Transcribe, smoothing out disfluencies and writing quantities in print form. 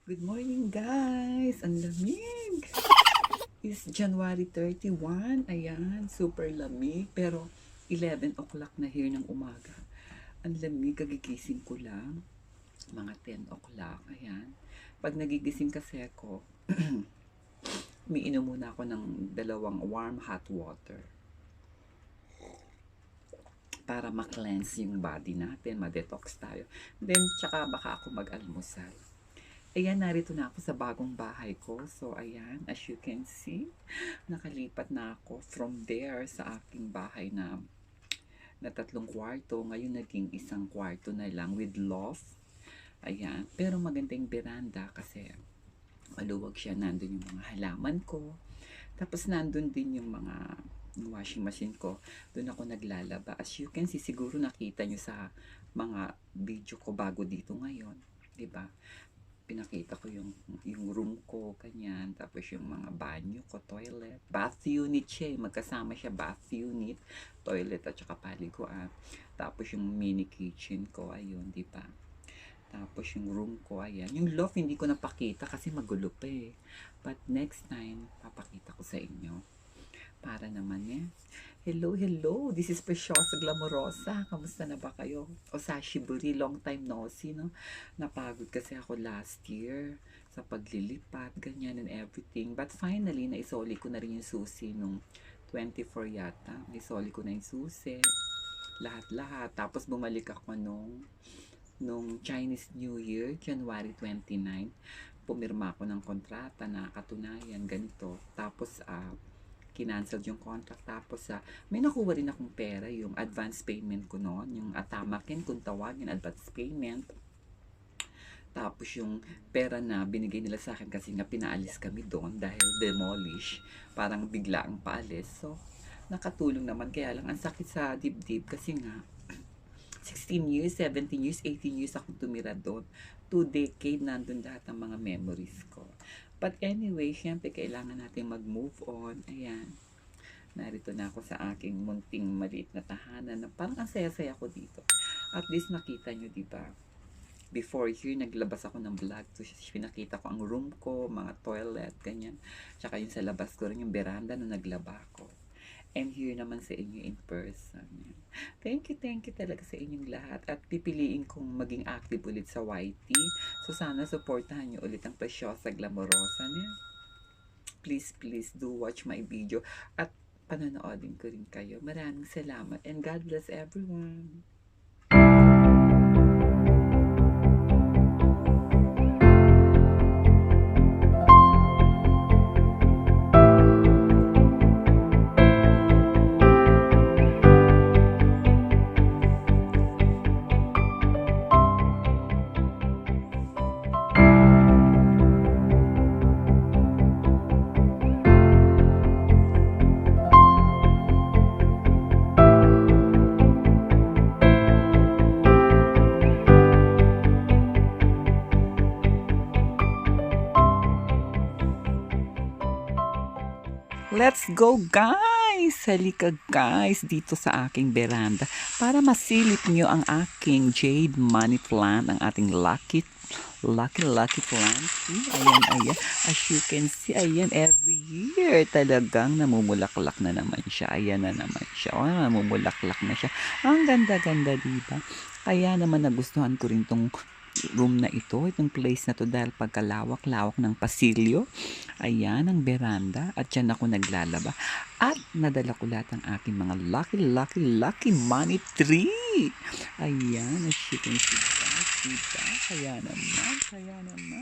Good morning guys! Ang lamig! It's January 31. Ayan, super lamig. Pero 11 o'clock na here ng umaga. Ang lamig, kagigising ko lang. Mga 10 o'clock. Ayan. Pag nagigising kasi ako, umiinom muna ako ng 2 warm hot water. Para ma-cleanse yung body natin, ma-detox tayo. Then, tsaka baka ako mag-almusal. Ayan, narito na ako sa bagong bahay ko. So, ayan, as you can see, nakalipat na ako from there sa aking bahay na 3 kwarto. Ngayon, naging 1 kwarto na lang with loft. Ayan, pero maganda yung veranda kasi maluwag siya. Nandun yung mga halaman ko. Tapos, nandun din yung mga washing machine ko. Doon ako naglalaba. As you can see, siguro nakita nyo sa mga video ko bago dito ngayon. Diba? Pinakita ko yung room ko, ganyan. Tapos yung mga banyo ko, toilet. Bath unit siya, magkasama siya, bath unit, toilet at saka paliguan. Tapos yung mini kitchen ko, ayun, di ba? Tapos yung room ko, ayan. Yung loft, hindi ko napakita kasi magulo pa eh. But next time, papakita ko sa inyo. Para naman eh. Hello, hello. This is Preciosa Glamorosa. Kamusta na ba kayo? O Sashiburi, long time no see, no? Napagod kasi ako last year sa paglilipat, ganyan and everything. But finally, naisoli ko na rin yung susi nung 24 yata. Naisoli ko na yung susi. Lahat-lahat. Tapos bumalik ako nung Chinese New Year, January 29. Pumirma ako ng kontrata na katunayan, ganito. Tapos, kinancel yung contract. Tapos may nakuha rin akong pera, yung advance payment ko noon, yung atamakin kung tawagin, advance payment. Tapos yung pera na binigay nila sa akin kasi nga pinaalis kami doon dahil demolish, parang bigla ang paalis. So nakatulong naman, kaya lang ang sakit sa dibdib kasi nga 16 years, 17 years, 18 years akong tumira doon. 2 decades nandun lahat ng mga memories ko. But anyway, syempre kailangan natin mag-move on. Ayan. Narito na ako sa aking munting maliit na tahanan na parang ang saya-saya ko dito. At least nakita nyo, diba? Before here, naglabas ako ng vlog. So, pinakita ko ang room ko, mga toilet, ganyan. Tsaka yung sa labas ko rin yung veranda na naglaba ko. And here naman sa inyo in person. Thank you talaga sa inyong lahat. At pipiliin kong maging active ulit sa YT. So sana supportahan nyo ulit ang Preciosa Glamorosa niya. Please do watch my video. At panonoodin ko rin kayo. Maraming salamat. And God bless everyone. Let's go guys! Halika guys dito sa aking veranda para masilip nyo ang aking jade money plant, ang ating lucky plant. See? Ayan. As you can see, ayan, every year talagang namumulaklak na naman siya. Ayan na naman siya. O, namumulaklak na siya. Ang ganda-ganda, diba? Kaya naman nagustuhan ko rin tong room na ito, itong place na to dahil pagkalawak-lawak ng pasilyo. Ayan ang veranda at dyan ako naglalaba. At nadala ko lahat ng aking mga lucky money tree. Ayan, as you can see guys, diba? Kaya naman.